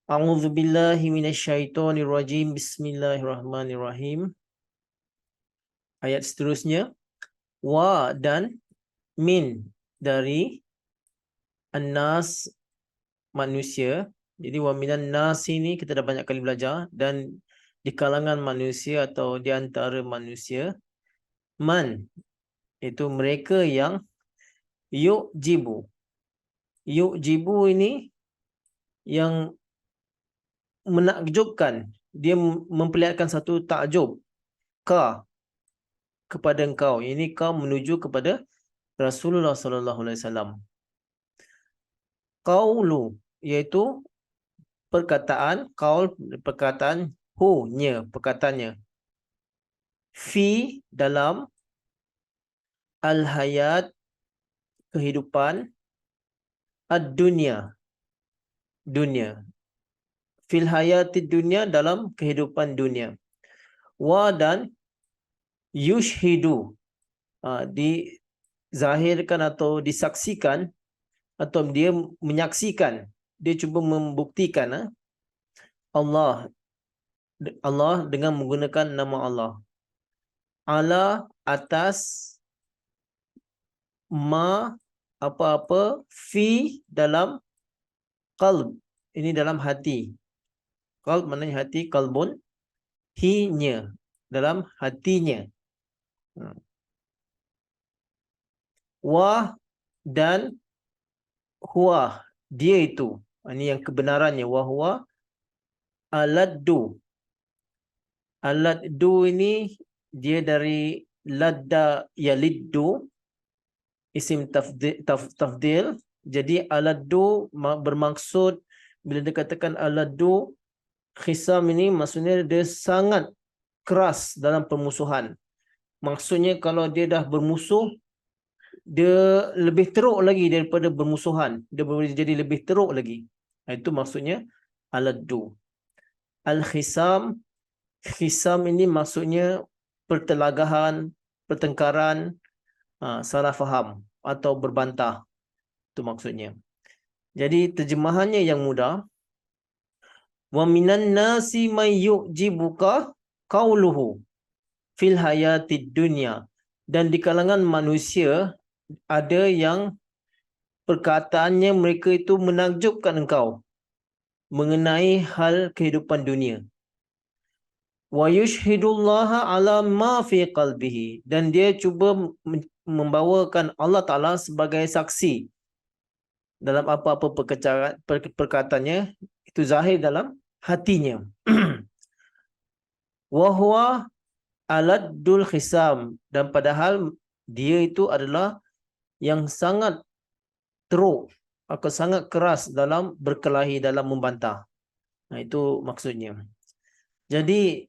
A'udzubillahi minasyaitonirrajim. Bismillahirrahmanirrahim. Ayat seterusnya, wa dan min dari annas manusia. Jadi wa minan nas ini kita dah banyak kali belajar, dan di kalangan manusia atau di antara manusia, man itu mereka yang yu'jibu. Yu'jibu ini yang menakjubkan, dia memperlihatkan satu takjub ka kepada engkau. Ini kau menuju kepada Rasulullah sallallahu alaihi wasallam. Qaulu iaitu perkataan, qaul perkataan, hu nya perkataannya. Fi dalam al-hayat kehidupan, ad-dunya dunia. Fil hayatid dunya dalam kehidupan dunia. Wa dan yushhidu dizahirkan atau disaksikan, atau dia menyaksikan, dia cuba membuktikan Allah dengan menggunakan nama Allah. Ala atas ma apa-apa fi dalam qalb, ini dalam hati. Qalb maknanya hati, qalbun hi nya dalam hatinya. Wah dan huwa dia itu, ini yang kebenarannya. Wahwa aladdu. Aladdu ini dia dari ladda yaliddu, isim tafdil. Jadi aladdu bermaksud, bila dikatakan aladdu khisam ini maksudnya dia sangat keras dalam permusuhan. Maksudnya kalau dia dah bermusuh, dia lebih teruk lagi daripada bermusuhan. Dia boleh jadi lebih teruk lagi. Itu maksudnya aladdu. Al-khisam, khisam ini maksudnya pertelagahan, pertengkaran, salah faham atau berbantah. Itu maksudnya. Jadi terjemahannya yang mudah. Wa minan nasi may yu'jibuka qauluhu fil hayatid dunya. Dan di kalangan manusia ada yang perkataannya mereka itu menakjubkan engkau mengenai hal kehidupan dunia. Wa yushhidullaha ala ma fi qalbihi, dan dia cuba membawakan Allah Ta'ala sebagai saksi dalam apa-apa perkataannya, itu zahir dalam hatinya. Wa huwa aladdul khisam, dan padahal dia itu adalah yang sangat teruk atau sangat keras dalam berkelahi, dalam membantah. Itu maksudnya. Jadi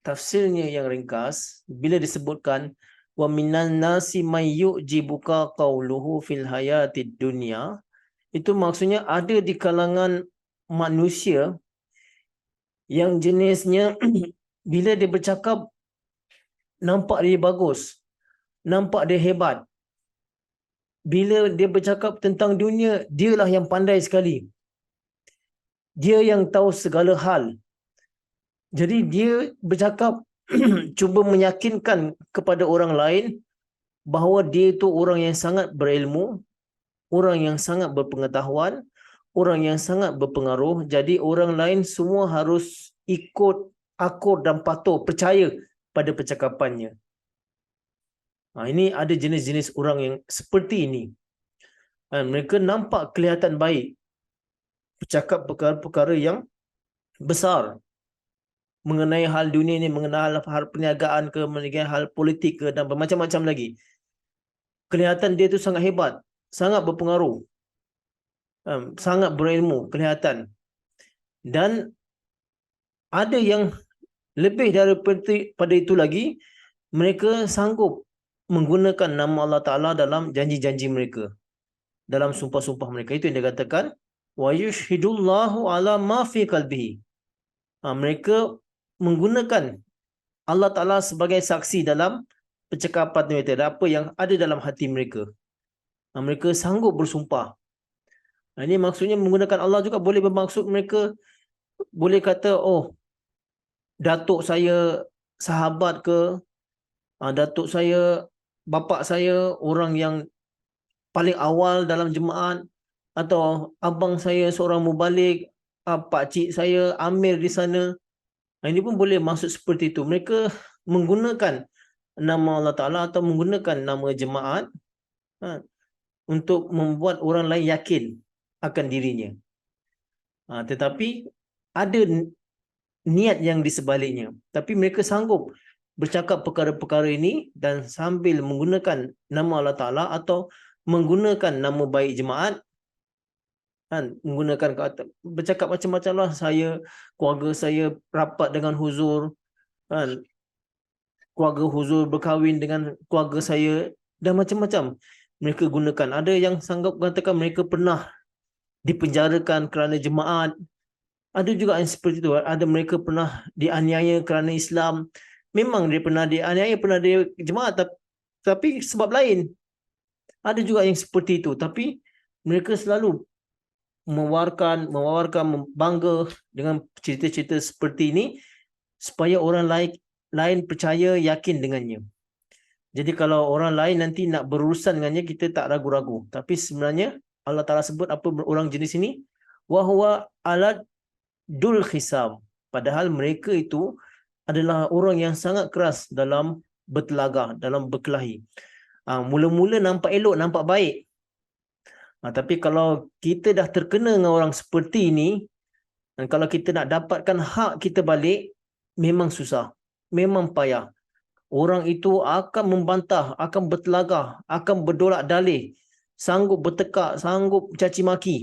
tafsirnya yang ringkas, bila disebutkan wa minan nasi may yu'jibuka qauluhu fil hayatid dunya, itu maksudnya ada di kalangan manusia yang jenisnya bila dia bercakap nampak dia bagus, nampak dia hebat. Bila dia bercakap tentang dunia, dialah yang pandai sekali. Dia yang tahu segala hal. Jadi dia bercakap cuba meyakinkan kepada orang lain bahawa dia itu orang yang sangat berilmu, orang yang sangat berpengetahuan, orang yang sangat berpengaruh. Jadi orang lain semua harus ikut akur dan patuh, percaya pada percakapannya. Ini ada jenis-jenis orang yang seperti ini. Mereka nampak kelihatan baik, bercakap perkara-perkara yang besar mengenai hal dunia ini, mengenai hal perniagaan ke, mengenai hal politik ke, dan bermacam-macam lagi. Kelihatan dia itu sangat hebat, sangat berpengaruh, sangat berilmu, kelihatan. Dan ada yang lebih daripada itu lagi, mereka sanggup menggunakan nama Allah Ta'ala dalam janji-janji mereka, dalam sumpah-sumpah mereka. Itu yang dia katakan, wa yushhidullahu ala ma fi qalbihi. Mereka menggunakan Allah Ta'ala sebagai saksi dalam percakapan mereka, apa yang ada dalam hati mereka. Mereka sanggup bersumpah. Ini maksudnya menggunakan Allah juga boleh bermaksud mereka boleh kata, oh, datuk saya sahabat ke, datuk saya, bapa saya orang yang paling awal dalam jemaat, atau abang saya seorang mubalik, pak cik saya amir di sana. Ini pun boleh maksud seperti itu. Mereka menggunakan nama Allah Ta'ala atau menggunakan nama jemaat untuk membuat orang lain yakin akan dirinya. Tetapi ada niat yang di sebaliknya. Tapi mereka sanggup bercakap perkara-perkara ini dan sambil menggunakan nama Allah Ta'ala atau menggunakan nama baik jemaat, menggunakan kata, bercakap macam-macam lah. Keluarga saya rapat dengan huzur, keluarga huzur berkahwin dengan keluarga saya, dan macam-macam mereka gunakan. Ada yang sanggup katakan mereka pernah dipenjarakan kerana jemaat. Ada juga yang seperti itu. Ada mereka pernah dianiaya kerana Islam. Memang dia pernah dianiaya, pernah dia jemaat, tapi sebab lain. Ada juga yang seperti itu. Tapi mereka selalu mewawarkan, bangga dengan cerita-cerita seperti ini supaya orang lain percaya, yakin dengannya. Jadi kalau orang lain nanti nak berurusan dengannya, kita tak ragu-ragu. Tapi sebenarnya Allah Ta'ala sebut apa orang jenis ini? Wahwa alat dul khisam. Padahal mereka itu adalah orang yang sangat keras dalam bertelagah, dalam berkelahi. Mula-mula nampak elok, nampak baik. Tapi kalau kita dah terkena dengan orang seperti ini, dan kalau kita nak dapatkan hak kita balik, memang susah, memang payah. Orang itu akan membantah, akan bertelagah, akan berdolak dalih, sanggup bertekak, sanggup caci maki,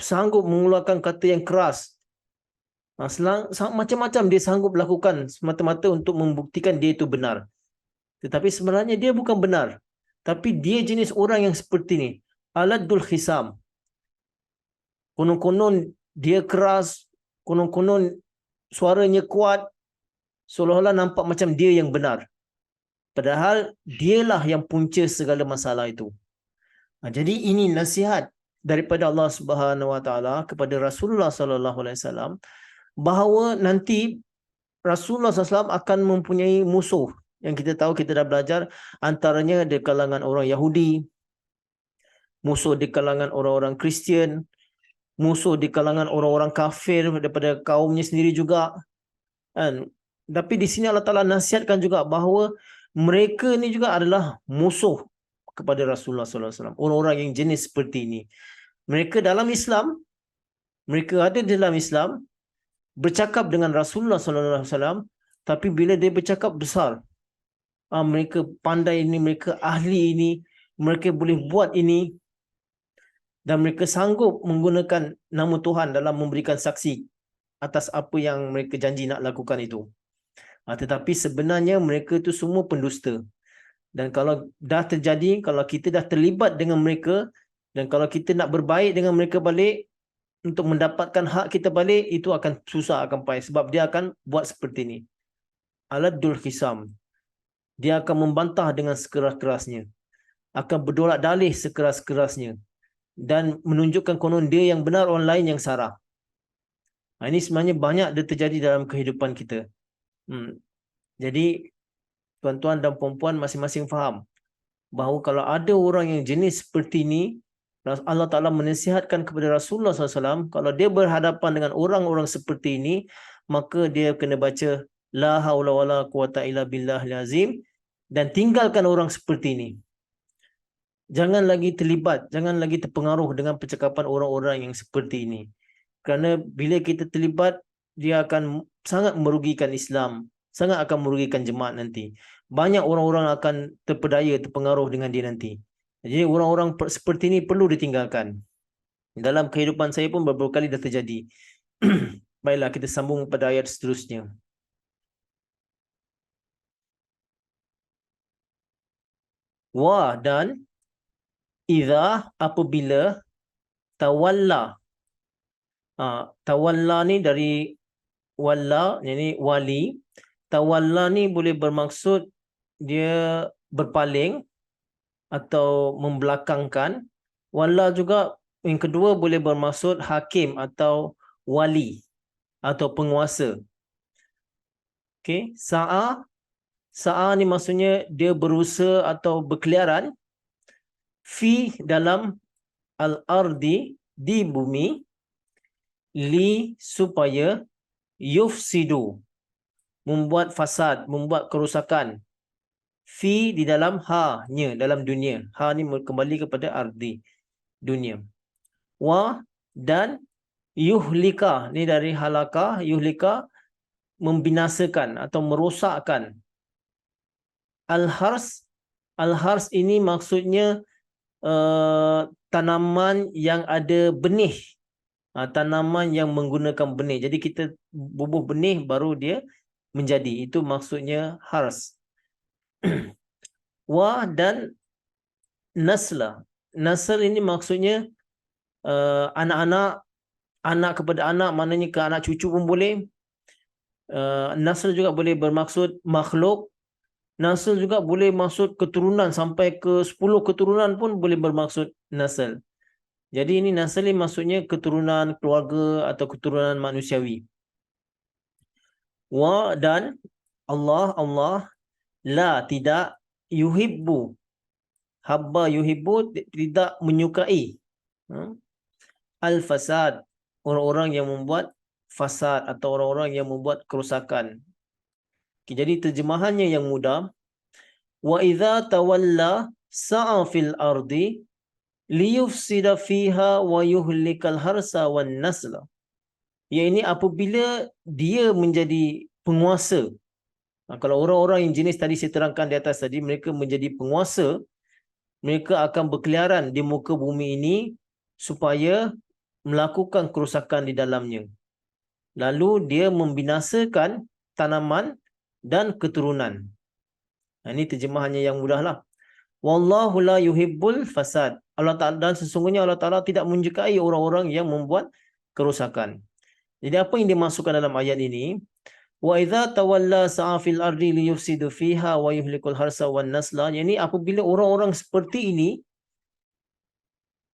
sanggup mengeluarkan kata yang keras. Macam-macam dia sanggup lakukan semata-mata untuk membuktikan dia itu benar. Tetapi sebenarnya dia bukan benar. Tapi dia jenis orang yang seperti ini. Aladul khisam. Konon-konon dia keras, konon-konon suaranya kuat, seolah-olah nampak macam dia yang benar. Padahal dialah yang punca segala masalah itu. Jadi ini nasihat daripada Allah Subhanahu Wa Taala kepada Rasulullah Sallallahu Alaihi Wasallam bahawa nanti Rasulullah SAW akan mempunyai musuh. Yang kita tahu, kita dah belajar, antaranya di kalangan orang Yahudi, musuh di kalangan orang-orang Kristian, musuh di kalangan orang-orang kafir daripada kaumnya sendiri juga. Tapi di sini Allah Ta'ala nasihatkan juga bahawa mereka ni juga adalah musuh kepada Rasulullah SAW. Orang-orang yang jenis seperti ini. Mereka dalam Islam, mereka ada dalam Islam, bercakap dengan Rasulullah SAW, tapi bila dia bercakap besar, mereka pandai ini, mereka ahli ini, mereka boleh buat ini, dan mereka sanggup menggunakan nama Tuhan dalam memberikan saksi atas apa yang mereka janji nak lakukan itu. Tetapi sebenarnya mereka itu semua pendusta. Dan kalau dah terjadi, kalau kita dah terlibat dengan mereka, dan kalau kita nak berbaik dengan mereka balik, untuk mendapatkan hak kita balik, itu akan susah, akan payah. Sebab dia akan buat seperti ini. Aladul khisam. Dia akan membantah dengan sekeras-kerasnya. Akan berdolak dalih sekeras-kerasnya. Dan menunjukkan konon dia yang benar, orang lain yang salah. Ini sebenarnya banyak dia terjadi dalam kehidupan kita. Jadi, tuan-tuan dan puan-puan masing-masing faham bahawa kalau ada orang yang jenis seperti ini, Allah Ta'ala menasihatkan kepada Rasulullah SAW, kalau dia berhadapan dengan orang-orang seperti ini, maka dia kena baca La hawla wa la quwata illa billahil azim, dan tinggalkan orang seperti ini. Jangan lagi terlibat, jangan lagi terpengaruh dengan percakapan orang-orang yang seperti ini. Kerana bila kita terlibat, dia akan sangat merugikan Islam, sangat akan merugikan jemaat nanti. Banyak orang-orang akan terpedaya, terpengaruh dengan dia nanti. Jadi orang-orang seperti ini perlu ditinggalkan. Dalam kehidupan saya pun beberapa kali dah terjadi. Baiklah, kita sambung pada ayat seterusnya. Wa, dan idza, apabila, tawalla. Tawalla ni dari walla, ini wali. Tawalla ni boleh bermaksud dia berpaling atau membelakangkan. Wala juga yang kedua boleh bermaksud hakim atau wali atau penguasa. Okey, sa'a ni maksudnya dia berusaha atau berkeliaran fi dalam al-ardi di bumi li supaya yufsidu membuat fasad, membuat kerusakan fi di dalam ha-nya dalam dunia. Ha ni kembali kepada ardi, dunia. Wa dan yuhlika ni dari halaka, yuhlika membinasakan atau merosakkan. Al-hars ini maksudnya tanaman yang ada benih. Tanaman yang menggunakan benih. Jadi kita bubuh benih baru dia menjadi. Itu maksudnya hars. Wa dan nasla. Nasl ini maksudnya anak-anak, anak kepada anak, maknanya ke anak cucu pun boleh. Nasl juga boleh bermaksud makhluk. Nasl juga boleh maksud keturunan, sampai ke 10 keturunan pun boleh bermaksud nasl. Jadi ini nasl ini maksudnya keturunan keluarga atau keturunan manusiawi. Wa dan Allah la tidak yuhibbu, habba yuhibbu tidak menyukai al-fasad, orang-orang yang membuat fasad atau orang-orang yang membuat kerosakan. Jadi terjemahannya yang mudah, wa idza tawalla sa'a fil ardi liyufsida fiha wa yuhlikal harsa wan nasla. Ya, ini apabila dia menjadi penguasa. Kalau orang-orang yang jenis tadi saya terangkan di atas tadi, mereka menjadi penguasa, mereka akan berkeliaran di muka bumi ini supaya melakukan kerosakan di dalamnya. Lalu dia membinasakan tanaman dan keturunan. Ini terjemahannya yang mudahlah. Wallahu la yuhibbul fasad. Allah Ta'ala, dan sesungguhnya Allah Ta'ala tidak menyukai orang-orang yang membuat kerosakan. Jadi apa yang dimasukkan dalam ayat ini? Wa idza tawalla sa'a fil ardi liyufsidu fiha wa yuhlikul harsa wan nasla. Yani apabila orang-orang seperti ini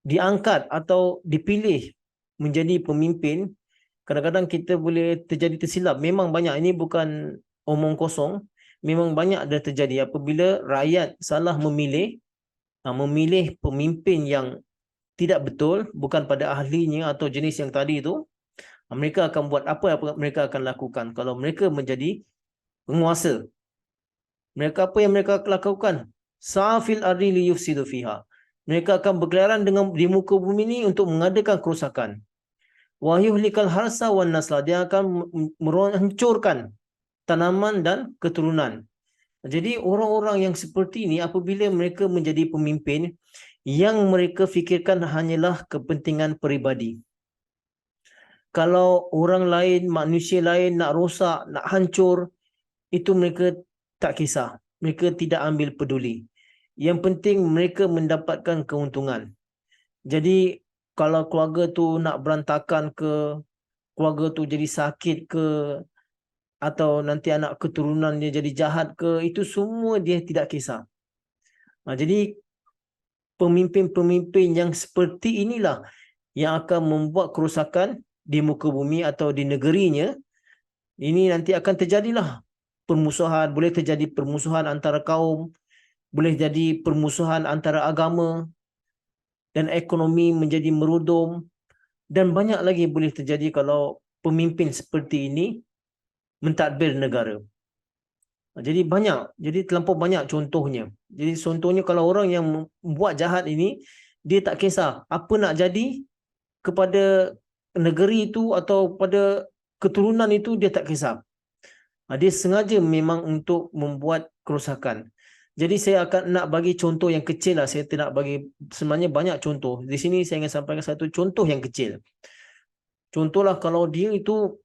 diangkat atau dipilih menjadi pemimpin, kadang-kadang kita boleh terjadi tersilap. Memang banyak, ini bukan omong kosong. Memang banyak dah terjadi apabila rakyat salah memilih pemimpin yang tidak betul, bukan pada ahlinya atau jenis yang tadi itu, mereka akan buat apa yang mereka akan lakukan. Kalau mereka menjadi penguasa, mereka apa yang mereka lakukan? Sa'fil ardi liyufsidu fiha. Mereka akan berkeliaran di muka bumi ini untuk mengadakan kerosakan. Wa yuhlikal harsa wan nasla. Dia akan menghancurkan tanaman dan keturunan. Jadi orang-orang yang seperti ini apabila mereka menjadi pemimpin, yang mereka fikirkan hanyalah kepentingan peribadi. Kalau orang lain, manusia lain nak rosak, nak hancur, itu mereka tak kisah. Mereka tidak ambil peduli. Yang penting mereka mendapatkan keuntungan. Jadi kalau keluarga tu nak berantakan ke, keluarga tu jadi sakit ke, atau nanti anak keturunan dia jadi jahat ke, itu semua dia tidak kisah. Jadi pemimpin-pemimpin yang seperti inilah yang akan membuat kerosakan di muka bumi atau di negerinya. Ini nanti akan terjadilah permusuhan, boleh terjadi permusuhan antara kaum, boleh jadi permusuhan antara agama, dan ekonomi menjadi merudum, dan banyak lagi boleh terjadi kalau pemimpin seperti ini mentadbir negara. Jadi terlampau banyak contohnya. Jadi contohnya kalau orang yang buat jahat ini, dia tak kisah apa nak jadi kepada negeri itu atau pada keturunan itu, dia tak kisah. Dia sengaja memang untuk membuat kerosakan. Jadi saya akan nak bagi contoh yang kecil lah. Saya tidak bagi, sebenarnya banyak contoh. Di sini saya ingin sampaikan satu contoh yang kecil. Contohlah kalau dia itu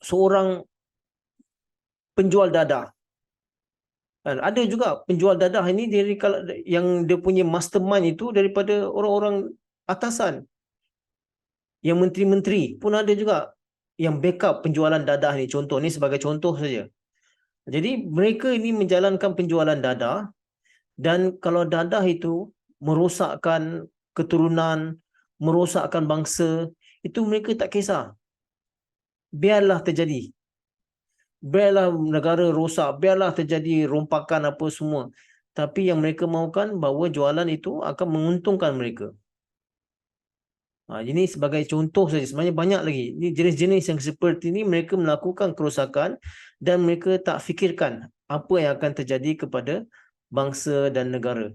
seorang penjual dadah. Ada juga penjual dadah ini dari yang dia punya mastermind itu daripada orang-orang atasan. Yang menteri-menteri pun ada juga yang backup penjualan dadah ni. Contoh ni sebagai contoh saja. Jadi mereka ini menjalankan penjualan dadah, dan kalau dadah itu merosakkan keturunan, merosakkan bangsa, itu mereka tak kisah. Biarlah terjadi. Biarlah negara rosak, biarlah terjadi rompakan apa semua. Tapi yang mereka mahukan bahawa jualan itu akan menguntungkan mereka. Ini sebagai contoh saja. Sebenarnya banyak lagi. Ini jenis-jenis yang seperti ini mereka melakukan kerosakan dan mereka tak fikirkan apa yang akan terjadi kepada bangsa dan negara.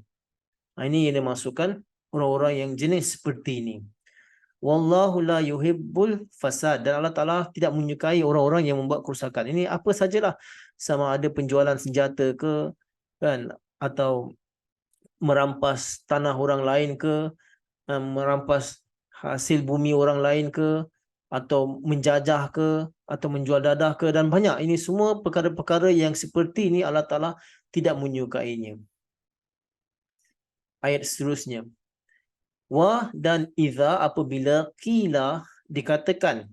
Ini yang dimasukkan orang-orang yang jenis seperti ini. Wallahu la yuhibbul fasad, dan Allah Ta'ala tidak menyukai orang-orang yang membuat kerosakan. Ini apa sajalah, sama ada penjualan senjata ke, kan, atau merampas tanah orang lain ke, merampas hasil bumi orang lain ke, atau menjajah ke, atau menjual dadah ke, dan banyak. Ini semua perkara-perkara yang seperti ini Allah Ta'ala tidak menyukainya. Ayat seterusnya. Wa dan idza, apabila qila, dikatakan,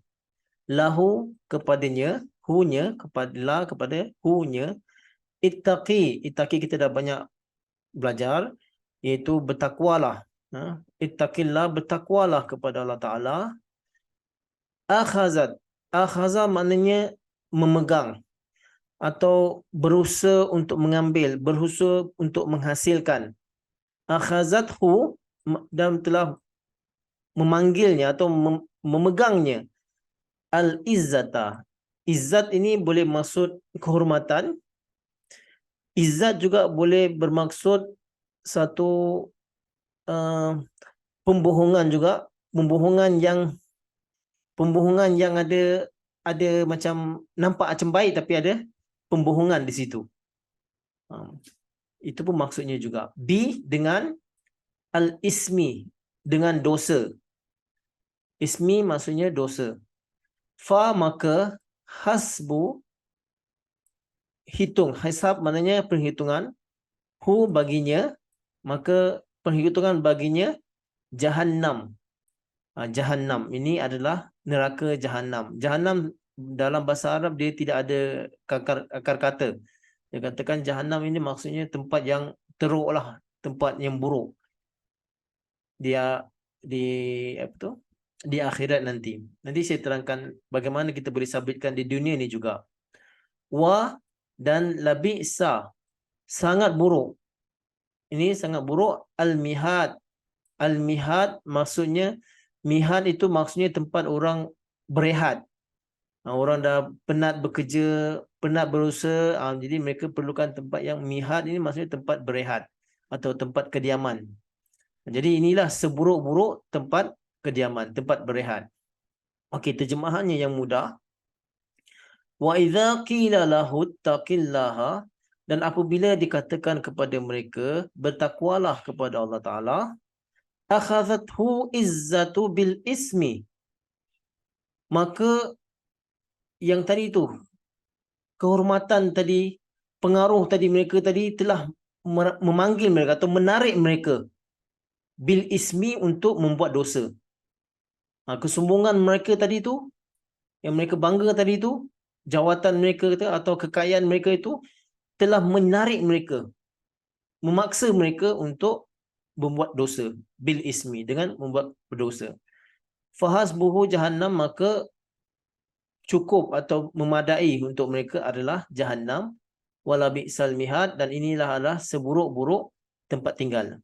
lahu, kepadanya, hunya, kepada hunya, ittaqi kita dah banyak belajar, iaitu bertakwalah. Ittaqillah, bertakwalah kepada Allah Ta'ala. Akhaza maknanya memegang, atau berusaha untuk mengambil, berusaha untuk menghasilkan. Akhazathu, dan telah memanggilnya atau memegangnya. Al-izzata. Izzat ini boleh maksud kehormatan. Izzat juga boleh bermaksud satu pembohongan juga. Pembohongan yang ada macam nampak macam baik tapi ada pembohongan di situ. Itu pun maksudnya juga. B dengan al-ismi, dengan dosa. Ismi maksudnya dosa. Fa, maka hasbu, hitung. Hisab maknanya perhitungan. Hu, baginya, maka perhitungan baginya Jahannam. Jahannam ini adalah neraka Jahannam. Jahannam dalam bahasa Arab dia tidak ada akar kata. Dia katakan Jahannam ini maksudnya tempat yang teruk lah, tempat yang buruk. Dia di akhirat nanti. Nanti saya terangkan bagaimana kita boleh sabitkan di dunia ini juga. Wa dan labisa, sangat buruk. Ini sangat buruk. Al-mihad. Al-mihad maksudnya, mihad itu maksudnya tempat orang berehat. Orang dah penat bekerja, penat berusaha, jadi mereka perlukan tempat yang mihad. Ini maksudnya tempat berehat atau tempat kediaman. Jadi inilah seburuk-buruk tempat kediaman, tempat berehat. Okey, terjemahannya yang mudah. Wa idza qila lahu taqillaha, dan apabila dikatakan kepada mereka bertakwalah kepada Allah Taala, akhazathu izzatu bil ismi, maka yang tadi itu, kehormatan tadi, pengaruh tadi, mereka tadi telah memanggil mereka atau menarik mereka bil ismi, untuk membuat dosa. Kesombongan mereka tadi tu, yang mereka bangga tadi tu, jawatan mereka atau kekayaan mereka itu telah menarik mereka, memaksa mereka untuk membuat dosa bil ismi, dengan membuat berdosa. Fahasbuhu jahannam, maka cukup atau memadai untuk mereka adalah jahannam. Wala bi'sal mihad, dan inilah adalah seburuk-buruk tempat tinggal.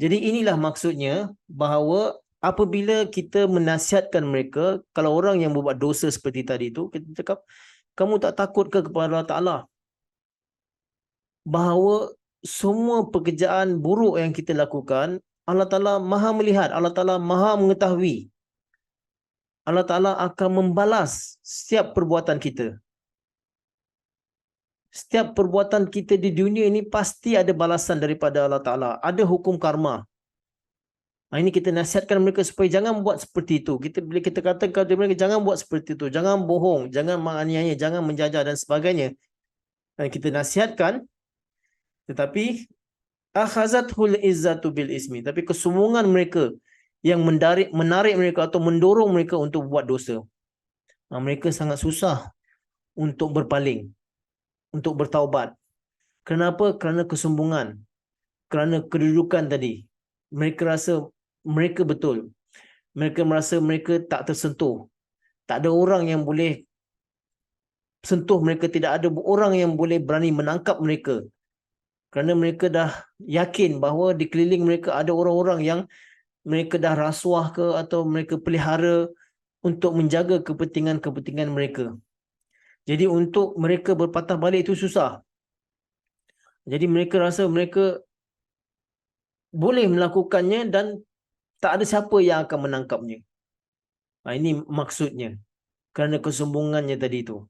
Jadi inilah maksudnya bahawa apabila kita menasihatkan mereka, kalau orang yang membuat dosa seperti tadi itu, kita cakap, kamu tak takut ke kepada Allah Ta'ala bahawa semua pekerjaan buruk yang kita lakukan, Allah Ta'ala maha melihat, Allah Ta'ala maha mengetahui. Allah Ta'ala akan membalas setiap perbuatan kita. Setiap perbuatan kita di dunia ini pasti ada balasan daripada Allah Ta'ala. Ada hukum karma. Ini kita nasihatkan mereka supaya jangan buat seperti itu. Bila kita katakan kepada mereka, jangan buat seperti itu. Jangan bohong, jangan menganiaya, jangan menjajah dan sebagainya. Dan kita nasihatkan, tetapi akhazathul izzatu bil ismi. Tapi kesombongan mereka yang menarik mereka atau mendorong mereka untuk buat dosa. Mereka sangat susah untuk berpaling, untuk bertaubat. Kenapa? Kerana kesombongan, kerana kedudukan tadi. Mereka rasa mereka betul. Mereka merasa mereka tak tersentuh. Tak ada orang yang boleh sentuh mereka, tidak ada orang yang boleh berani menangkap mereka. Kerana mereka dah yakin bahawa di keliling mereka ada orang-orang yang mereka dah rasuah ke atau mereka pelihara untuk menjaga kepentingan-kepentingan mereka. Jadi untuk mereka berpatah balik itu susah. Jadi mereka rasa mereka boleh melakukannya dan tak ada siapa yang akan menangkapnya. Ini maksudnya. Kerana kesombongannya tadi itu.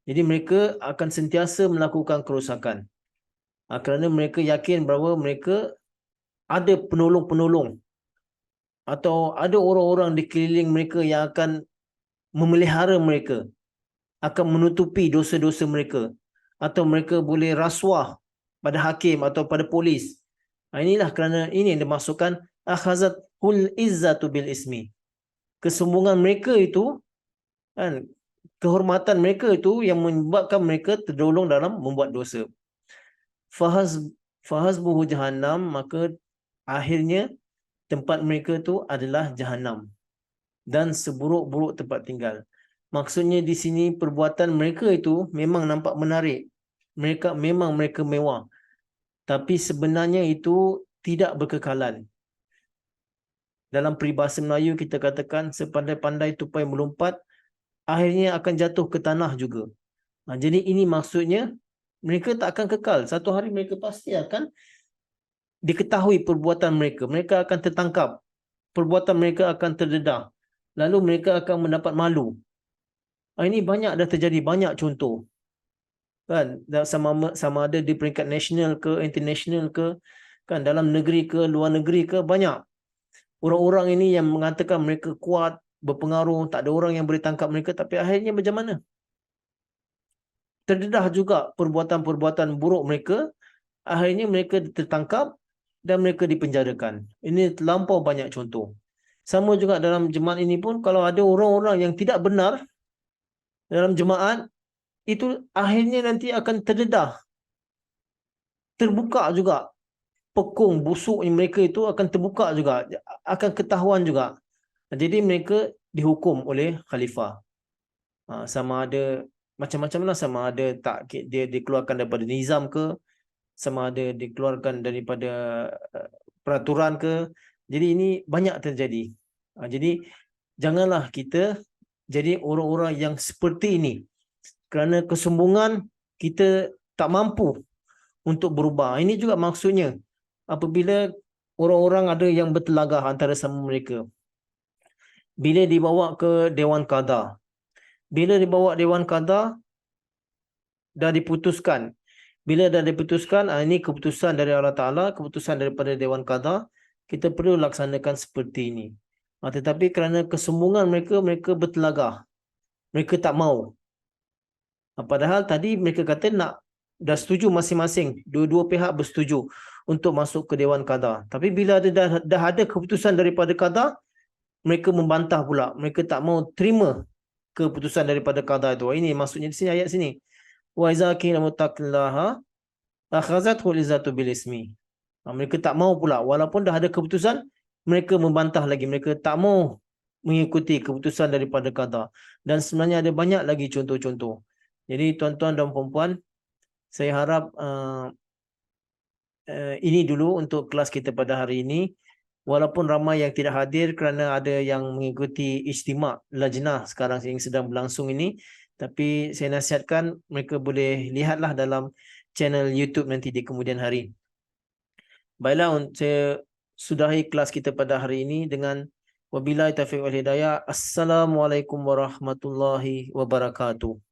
Jadi mereka akan sentiasa melakukan kerosakan. Kerana mereka yakin bahawa mereka ada penolong-penolong atau ada orang-orang di keliling mereka yang akan memelihara mereka, akan menutupi dosa-dosa mereka, atau mereka boleh rasuah pada hakim atau pada polis. Inilah kerana ini yang dimaksudkan akhazat hul izzatu bil ismi. Kesombongan mereka itu, kan, kehormatan mereka itu yang menyebabkan mereka tergolong dalam membuat dosa. Fahazbuhu jahannam, maka akhirnya tempat mereka itu adalah jahannam dan seburuk-buruk tempat tinggal. Maksudnya di sini perbuatan mereka itu memang nampak menarik. Mereka mewah. Tapi sebenarnya itu tidak berkekalan. Dalam peribahasa Melayu kita katakan sepandai-pandai tupai melompat, akhirnya akan jatuh ke tanah juga. Jadi ini maksudnya mereka tak akan kekal. Satu hari mereka pasti akan diketahui perbuatan mereka. Mereka akan tertangkap. Perbuatan mereka akan terdedah. Lalu mereka akan mendapat malu. Ini banyak dah terjadi, banyak contoh. Kan, sama ada di peringkat nasional ke, international ke, kan, dalam negeri ke, luar negeri ke, banyak. Orang-orang ini yang mengatakan mereka kuat, berpengaruh, tak ada orang yang boleh tangkap mereka, tapi akhirnya macam mana? Terdedah juga perbuatan-perbuatan buruk mereka, akhirnya mereka tertangkap dan mereka dipenjarakan. Ini terlampau banyak contoh. Sama juga dalam jemaat ini pun, kalau ada orang-orang yang tidak benar dalam jemaat, itu akhirnya nanti akan terdedah. Terbuka juga. Pekung busuk mereka itu akan terbuka juga. Akan ketahuan juga. Jadi mereka dihukum oleh khalifah. Sama ada macam-macam lah. Sama ada tak dia dikeluarkan daripada nizam ke, sama ada dikeluarkan daripada peraturan ke. Jadi ini banyak terjadi. Jadi janganlah kita jadi orang-orang yang seperti ini. Kerana kesombongan kita tak mampu untuk berubah. Ini juga maksudnya apabila orang-orang ada yang bertelagah antara sama mereka. Bila dibawa ke Dewan Qadha. Bila dibawa Dewan Qadha, dah diputuskan. Bila dah diputuskan, ini keputusan dari Allah Ta'ala, keputusan daripada Dewan Qadha, kita perlu laksanakan seperti ini. Tetapi kerana kesombongan mereka, mereka bertelagah. Mereka tak mau. Padahal tadi mereka kata dah setuju masing-masing. Dua-dua pihak bersetuju untuk masuk ke Dewan Qadha. Tapi bila dah ada keputusan daripada Qadha, mereka membantah pula. Mereka tak mau terima keputusan daripada Qadha itu. Ini maksudnya di sini, ayat sini. Wa iza qila muttaqillaha akhazathu izzatu bil ismi. Mereka tak mau pula. Walaupun dah ada keputusan, mereka membantah lagi. Mereka tak mau mengikuti keputusan daripada Qadha. Dan sebenarnya ada banyak lagi contoh-contoh. Jadi tuan-tuan dan puan-puan, saya harap ini dulu untuk kelas kita pada hari ini. Walaupun ramai yang tidak hadir kerana ada yang mengikuti ijtima' lajnah sekarang yang sedang berlangsung ini. Tapi saya nasihatkan mereka boleh lihatlah dalam channel YouTube nanti di kemudian hari. Baiklah, saya sudahi kelas kita pada hari ini dengan wabillahi taufiq wal hidayah. Assalamualaikum warahmatullahi wabarakatuh.